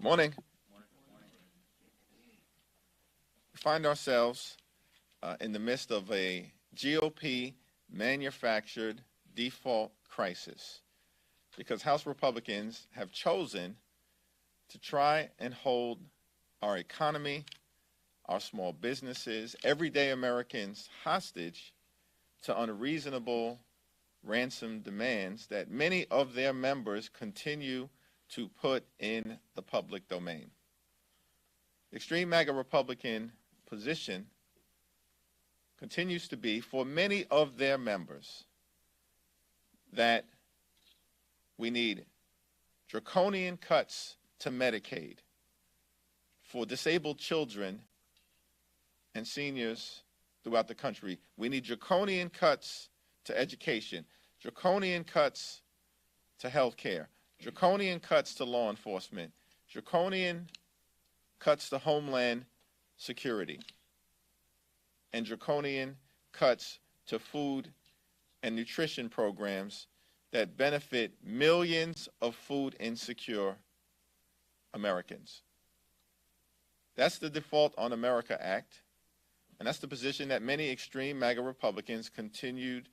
Morning. We find ourselves in the midst of a GOP manufactured default crisis because House Republicans have chosen to try and hold our economy, our small businesses, everyday Americans hostage to unreasonable ransom demands that many of their members continue to put in the public domain. The extreme MAGA Republican position continues to be, for many of their members, that we need draconian cuts to Medicaid for disabled children and seniors throughout the country. We need draconian cuts to education, draconian cuts to health care, draconian cuts to law enforcement, draconian cuts to homeland security, and draconian cuts to food and nutrition programs that benefit millions of food insecure Americans. That's the Default on America Act, and that's the position that many extreme MAGA Republicans continued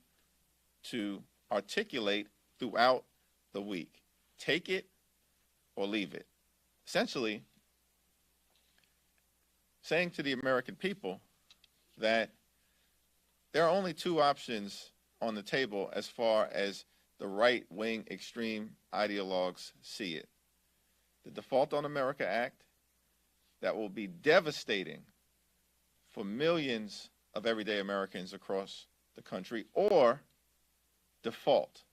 to articulate throughout the week. Take it or leave it. Essentially, saying to the American people that there are only two options on the table as far as the right-wing extreme ideologues see it. The Default on America Act, that will be devastating for millions of everyday Americans across the country, or default,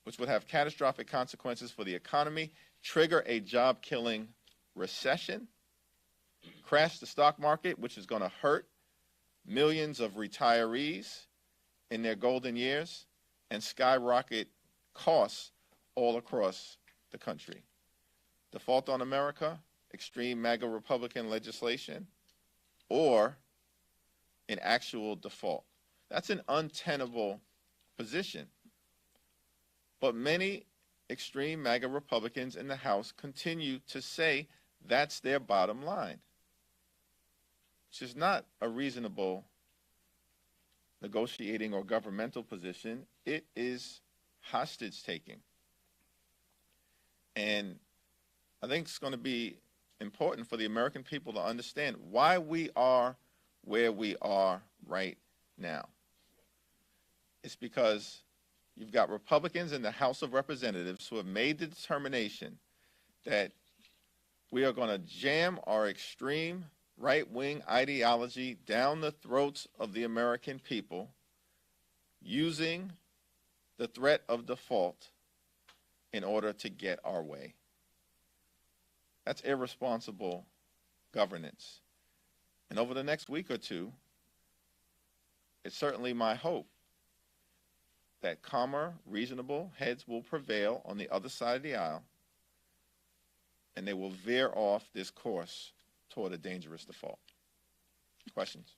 which would have catastrophic consequences for the economy, trigger a job-killing recession, crash the stock market, which is going to hurt millions of retirees in their golden years, and skyrocket costs all across the country. Default on America, extreme MAGA Republican legislation, or an actual default. That's an untenable position. But many extreme MAGA Republicans in the House continue to say that's their bottom line, which is not a reasonable negotiating or governmental position. It is hostage taking. And I think it's going to be important for the American people to understand why we are where we are right now. It's because you've got Republicans in the House of Representatives who have made the determination that we are going to jam our extreme right-wing ideology down the throats of the American people using the threat of default in order to get our way. That's irresponsible governance. And over the next week or two, it's certainly my hope that calmer, reasonable heads will prevail on the other side of the aisle, and they will veer off this course toward a dangerous default. Questions?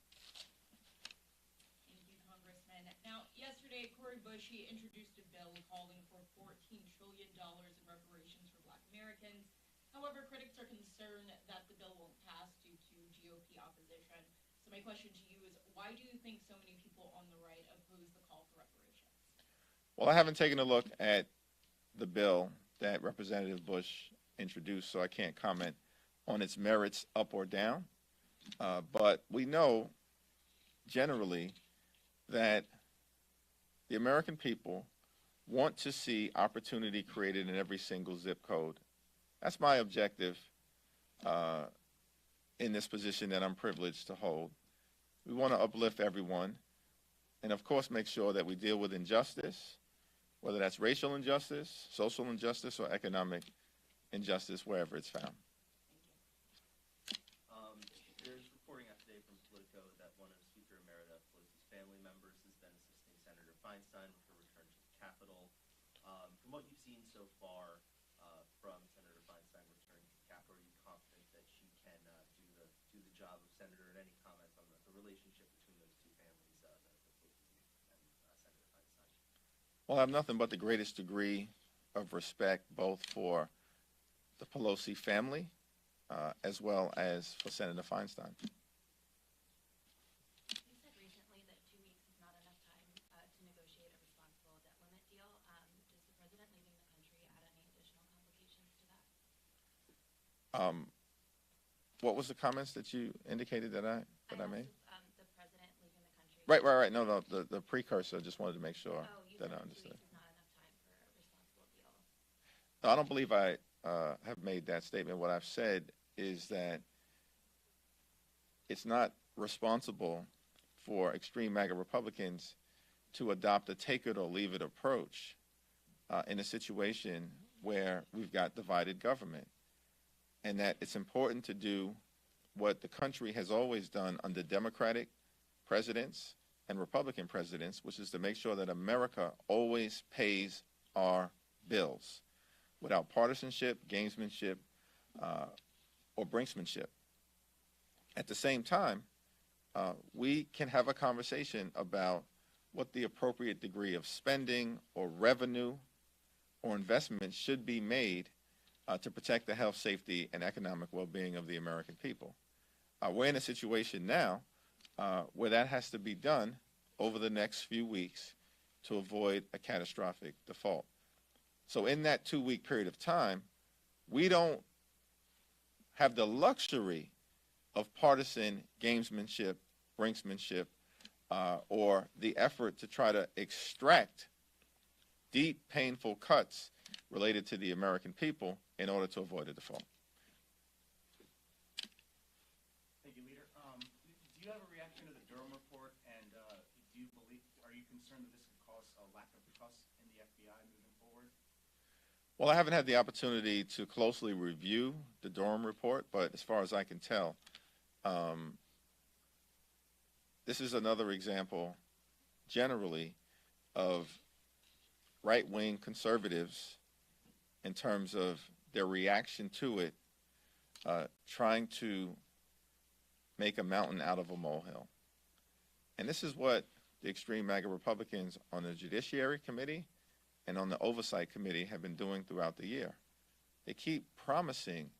Thank you, Congressman. Now, yesterday, Cori Bush, he introduced a bill calling for $14 trillion in reparations for Black Americans. However, critics are concerned that the bill won't pass due to GOP opposition. So my question to you is, why do you think so many people on the right oppose the call for reparations? Well, I haven't taken a look at the bill that Representative Bush introduced, so I can't comment on its merits up or down. But we know generally that the American people want to see opportunity created in every single zip code. That's my objective in this position that I'm privileged to hold. We want to uplift everyone and, of course, make sure that we deal with injustice, whether that's racial injustice, social injustice, or economic injustice, wherever it's found. There's reporting out today from Politico that one of Speaker Emerita Pelosi's family members has been assisting Senator Feinstein with her return to the Capitol. From what you've seen so far from Senator Feinstein returning to the Capitol, are you confident that she can do the job of senator? And any comments on the relationship between those two families, the Pelosi and Senator Feinstein? Well, I have nothing but the greatest degree of respect both for the Pelosi family, as well as for Senator Feinstein. You said recently that 2 weeks is not enough time to negotiate a responsible debt limit deal. Does the president leaving the country add any additional complications to that? What was the comments that you indicated that I made? The president leaving the country. Right. No, the precursor. Just wanted to make sure You that said I 2 understood. weeks is not enough time for a responsible deal. No, I don't believe I have made that statement. What I've said is that it's not responsible for extreme MAGA Republicans to adopt a take it or leave it approach in a situation where we've got divided government, and that it's important to do what the country has always done under Democratic presidents and Republican presidents, which is to make sure that America always pays our bills without partisanship, gamesmanship, or brinksmanship. At the same time, we can have a conversation about what the appropriate degree of spending or revenue or investment should be made to protect the health, safety, and economic well-being of the American people. We're in a situation now where that has to be done over the next few weeks to avoid a catastrophic default. So in that 2-week period of time, we don't have the luxury of partisan gamesmanship, brinksmanship, or the effort to try to extract deep, painful cuts related to the American people in order to avoid a default. Thank you, Leader. Do you have a reaction to the Durham report, and are you concerned that this could cause a lack of trust in the FBI moving forward? Well, I haven't had the opportunity to closely review the Durham report, but as far as I can tell, this is another example, generally, of right-wing conservatives in terms of their reaction to it, trying to make a mountain out of a molehill. And this is what the extreme MAGA Republicans on the Judiciary Committee and on the Oversight Committee have been doing throughout the year. They keep promising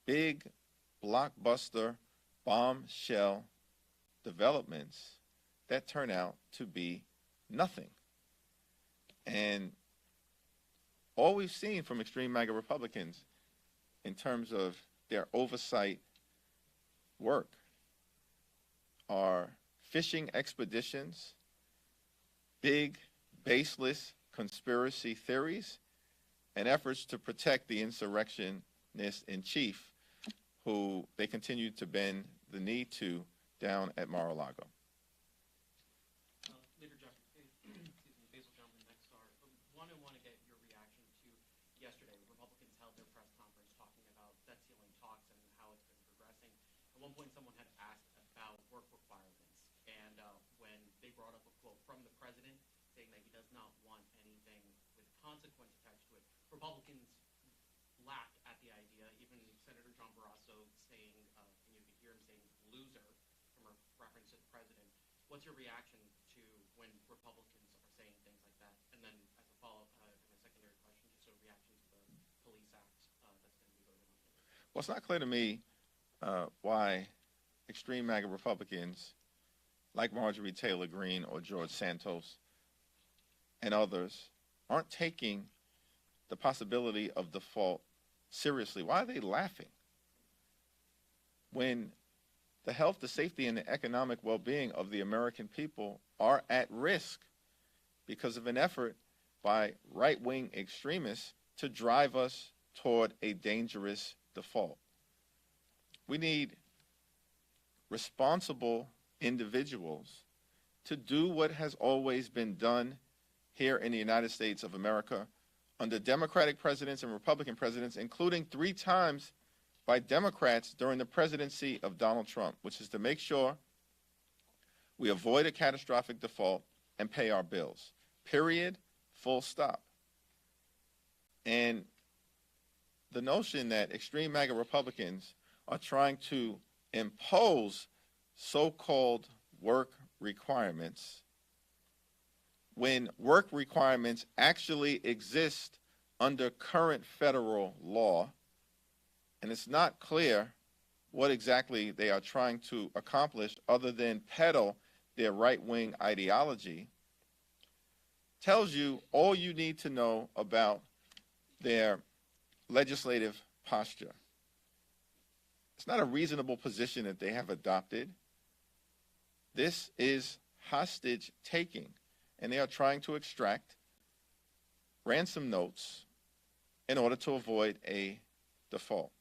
big, blockbuster, bombshell developments that turn out to be nothing. And all we've seen from extreme MAGA Republicans in terms of their oversight work are fishing expeditions, big, baseless conspiracy theories, and efforts to protect the insurrectionist in chief who they continue to bend the knee to down at Mar-a-Lago. Leader Jeffries, Basil Gentleman, Next Star. I want to get your reaction to yesterday. Republicans held their press conference talking about debt ceiling talks and how it's been progressing. At one point, someone had asked about work requirements, and when they brought up a quote from the president saying that he does not want anything with consequence attached to it, Republicans laughed at the idea. Even Senator John Barrasso saying, and you could hear him saying "loser" from a reference to the president. What's your reaction to when Republicans are saying things like that? And then as a follow-up, and a secondary question, just a reaction to the Police Act that's going to be voted on today. Well, it's not clear to me why extreme MAGA Republicans like Marjorie Taylor Greene or George Santos and others aren't taking the possibility of default seriously. Why are they laughing? When the health, the safety, and the economic well-being of the American people are at risk because of an effort by right-wing extremists to drive us toward a dangerous default. We need responsible individuals to do what has always been done here in the United States of America under Democratic presidents and Republican presidents, including 3 times by Democrats during the presidency of Donald Trump, which is to make sure we avoid a catastrophic default and pay our bills. Period. Full stop. And the notion that extreme MAGA Republicans are trying to impose so-called work requirements when work requirements actually exist under current federal law And it's not clear what exactly they are trying to accomplish other than peddle their right-wing ideology, tells you all you need to know about their legislative posture. It's not a reasonable position that they have adopted. This is hostage taking, and they are trying to extract ransom notes in order to avoid a default.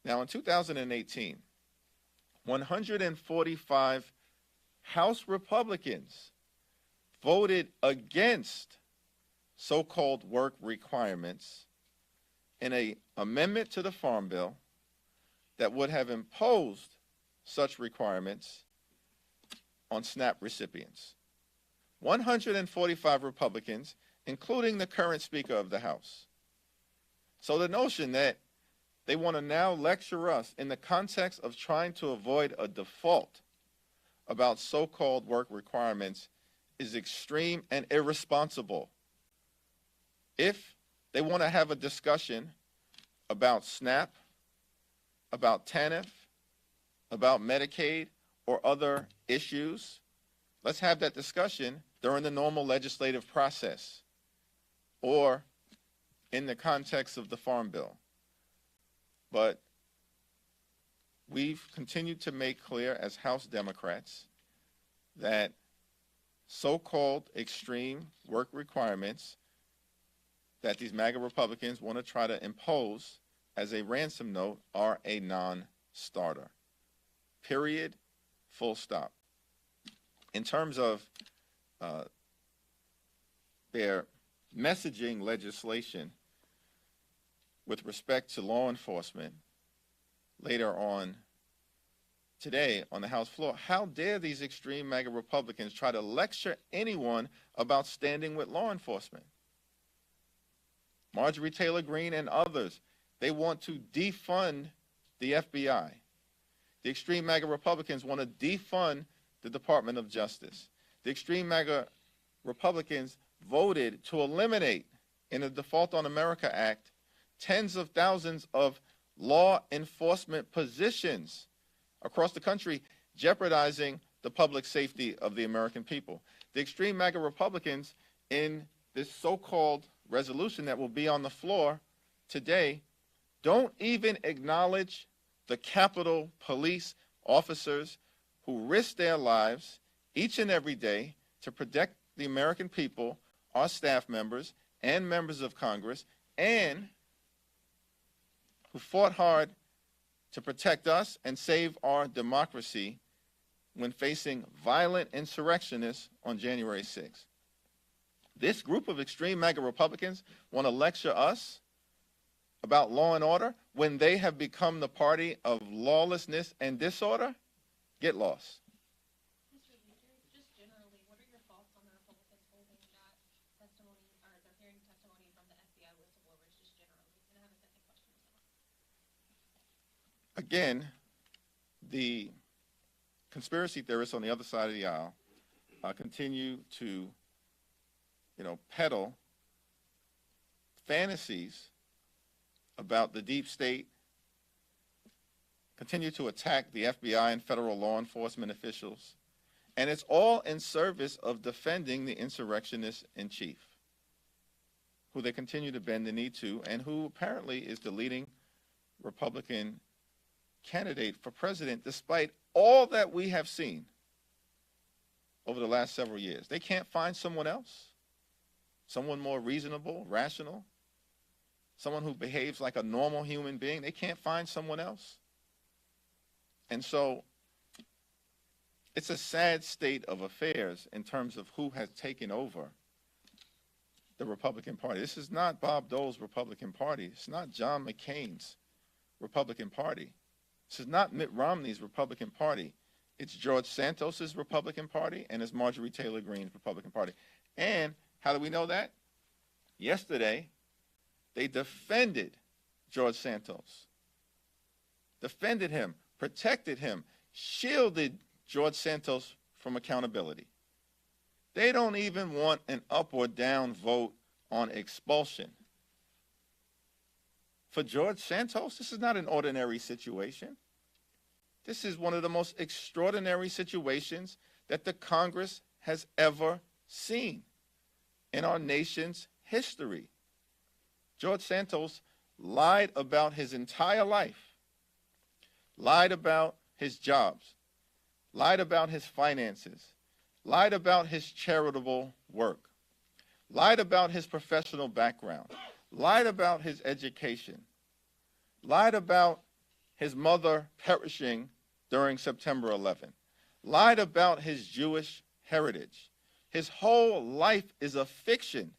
Now, in 2018, 145 House Republicans voted against so-called work requirements in an amendment to the Farm Bill that would have imposed such requirements on SNAP recipients. 145 Republicans, including the current Speaker of the House. So the notion that they want to now lecture us in the context of trying to avoid a default about so-called work requirements is extreme and irresponsible. If they want to have a discussion about SNAP, about TANF, about Medicaid, or other issues, let's have that discussion during the normal legislative process or in the context of the Farm Bill. But we've continued to make clear as House Democrats that so-called extreme work requirements that these MAGA Republicans want to try to impose as a ransom note are a non-starter. Period. Full stop. In terms of their messaging legislation with respect to law enforcement later on today on the House floor, how dare these extreme MAGA Republicans try to lecture anyone about standing with law enforcement? Marjorie Taylor Greene and others, they want to defund the FBI. The extreme MAGA Republicans want to defund the Department of Justice. The extreme MAGA Republicans voted to eliminate, in the Default on America Act, tens of thousands of law enforcement positions across the country, jeopardizing the public safety of the American people. The extreme MAGA Republicans, in this so-called resolution that will be on the floor today, don't even acknowledge the Capitol Police officers who risk their lives each and every day to protect the American people, our staff members, and members of Congress, and who fought hard to protect us and save our democracy when facing violent insurrectionists on January 6th. This group of extreme MAGA Republicans want to lecture us about law and order when they have become the party of lawlessness and disorder? Get lost. Mr. Leader, just generally, what are your thoughts on the Republicans holding that testimony, or they're hearing testimony from the FBI whistleblowers, just generally? And I have a second question as well. Again, the conspiracy theorists on the other side of the aisle continue to, peddle fantasies about the deep state, continue to attack the FBI and federal law enforcement officials, and it's all in service of defending the insurrectionist in chief, who they continue to bend the knee to, and who apparently is the leading Republican candidate for president, despite all that we have seen over the last several years. They can't find someone else, someone more reasonable, rational, someone who behaves like a normal human being. They can't find someone else. And so it's a sad state of affairs in terms of who has taken over the Republican Party. This is not Bob Dole's Republican Party. It's not John McCain's Republican Party. This is not Mitt Romney's Republican Party. It's George Santos's Republican Party, and it's Marjorie Taylor Greene's Republican Party. And how do we know that? Yesterday, they defended George Santos, defended him, protected him, shielded George Santos from accountability. They don't even want an up or down vote on expulsion For George Santos, this is not an ordinary situation. This is one of the most extraordinary situations that the Congress has ever seen in our nation's history. George Santos lied about his entire life, lied about his jobs, lied about his finances, lied about his charitable work, lied about his professional background, lied about his education, lied about his mother perishing during September 11th, lied about his Jewish heritage. His whole life is a fiction,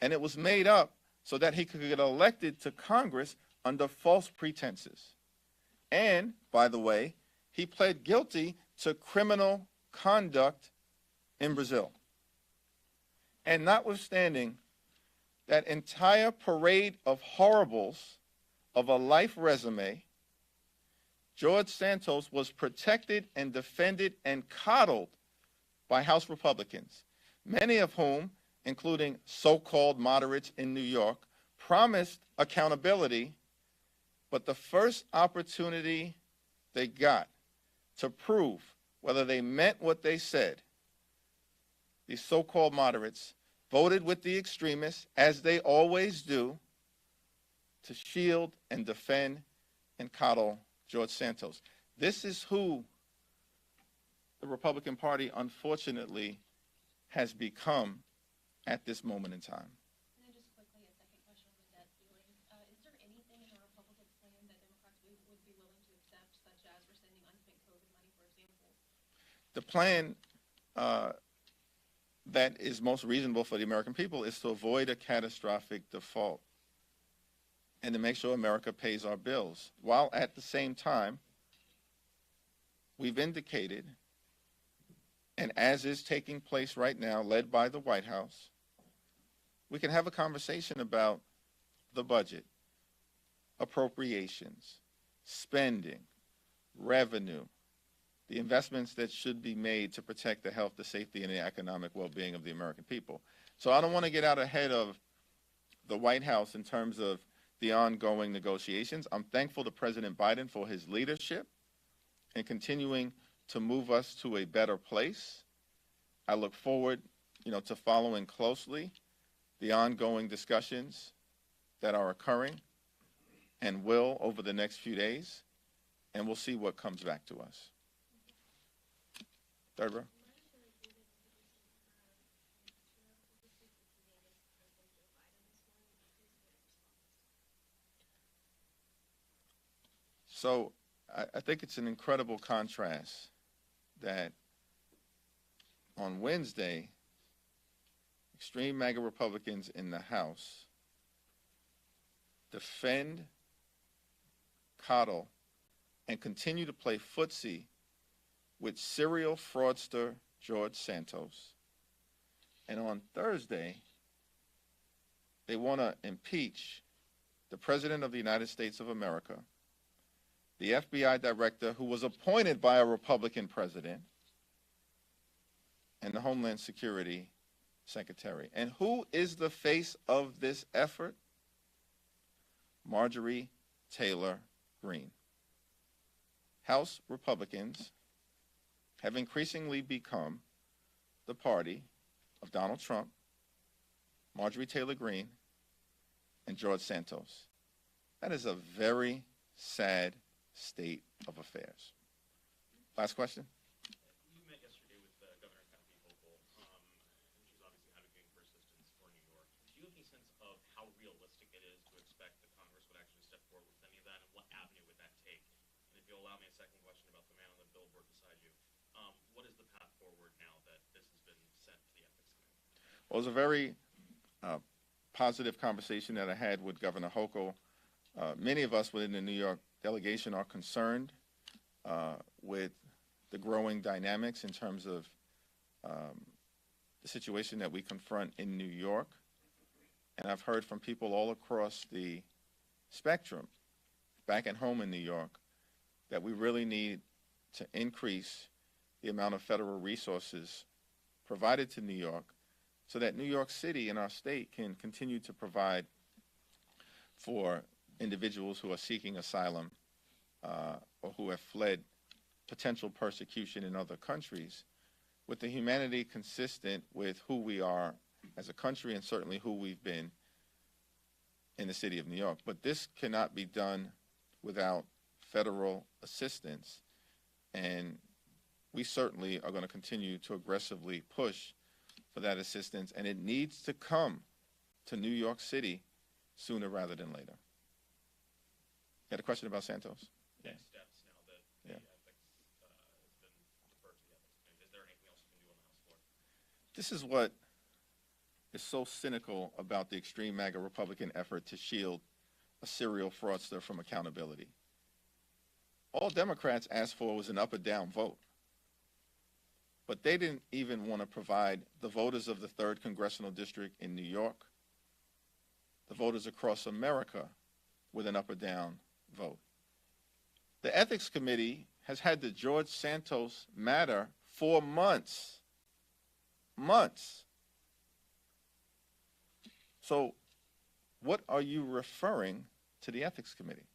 and it was made up so that he could get elected to Congress under false pretenses. And, by the way, he pled guilty to criminal conduct in Brazil. And notwithstanding that entire parade of horribles of a life resume, George Santos was protected and defended and coddled by House Republicans, many of whom, including so-called moderates in New York, promised accountability, but the first opportunity they got to prove whether they meant what they said, these so-called moderates voted with the extremists, as they always do, to shield and defend and coddle George Santos. This is who the Republican Party, unfortunately, has become at this moment in time. And then just quickly, a second question on the debt ceiling. Is there anything in the Republican plan that Democrats would be willing to accept, such as rescinding unspent COVID money, for example? The plan that is most reasonable for the American people is to avoid a catastrophic default and to make sure America pays our bills, while at the same time, we've indicated, and as is taking place right now, led by the White House, we can have a conversation about the budget, appropriations, spending, revenue, the investments that should be made to protect the health, the safety, and the economic well-being of the American people. So I don't want to get out ahead of the White House in terms of the ongoing negotiations. I'm thankful to President Biden for his leadership in continuing to move us to a better place. I look forward, to following closely the ongoing discussions that are occurring and will over the next few days, and we'll see what comes back to us. Third row. So I think it's an incredible contrast that on Wednesday, extreme MAGA Republicans in the House defend, coddle, and continue to play footsie with serial fraudster George Santos. And on Thursday, they want to impeach the President of the United States of America, the FBI director who was appointed by a Republican president, and the Homeland Security Secretary. And who is the face of this effort? Marjorie Taylor Greene. House Republicans have increasingly become the party of Donald Trump, Marjorie Taylor Greene, and George Santos. That is a very sad state of affairs. Last question. You met yesterday with Governor Kathy Hochul, and she's obviously advocating for assistance for New York. Do you have any sense of how realistic it is to expect that Congress would actually step forward with any of that, and what avenue would that take? And if you'll allow me a second question about the man on the billboard beside you, what is the path forward now that this has been sent to the Ethics Committee? Well, it was a very positive conversation that I had with Governor Hochul. Many of us within the New York delegation are concerned with the growing dynamics in terms of the situation that we confront in New York. And I've heard from people all across the spectrum, back at home in New York, that we really need to increase the amount of federal resources provided to New York so that New York City and our state can continue to provide for individuals who are seeking asylum or who have fled potential persecution in other countries with the humanity consistent with who we are as a country and certainly who we've been in the city of New York. But this cannot be done without federal assistance, and we certainly are going to continue to aggressively push for that assistance, and it needs to come to New York City sooner rather than later. You had a question about Santos? Next steps now that the Yeah. ethics has been deferred to the ethics committee. Is there anything else you can do on the House floor? This is what is so cynical about the extreme MAGA Republican effort to shield a serial fraudster from accountability. All Democrats asked for was an up or down vote. But they didn't even want to provide the voters of the 3rd Congressional District in New York, the voters across America, with an up or down vote. The Ethics Committee has had the George Santos matter for months. Months. So what are you referring to the Ethics Committee?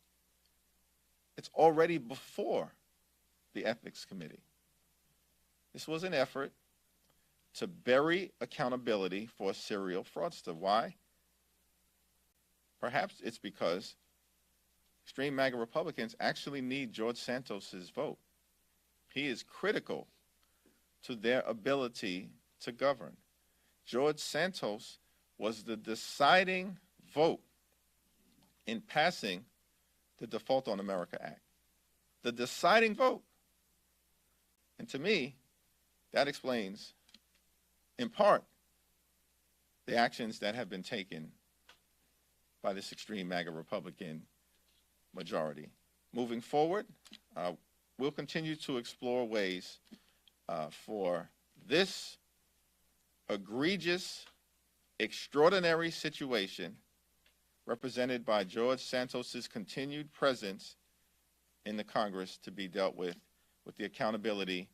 It's already before the Ethics Committee. This was an effort to bury accountability for a serial fraudster. Why? Perhaps it's because extreme MAGA Republicans actually need George Santos's vote. He is critical to their ability to govern. George Santos was the deciding vote in passing the Default on America Act. The deciding vote. And to me, that explains, in part, the actions that have been taken by this extreme MAGA Republican majority. Moving forward, we'll continue to explore ways for this egregious, extraordinary situation represented by George Santos's continued presence in the Congress to be dealt with the accountability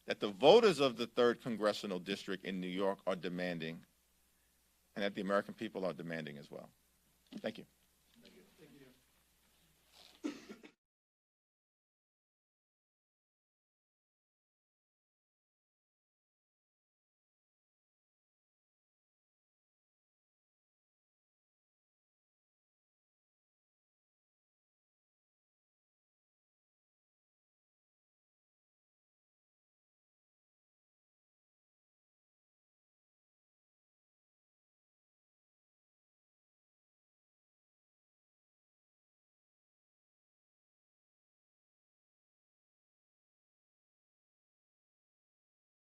that the voters of the 3rd Congressional District in New York are demanding, and that the American people are demanding as well. Thank you.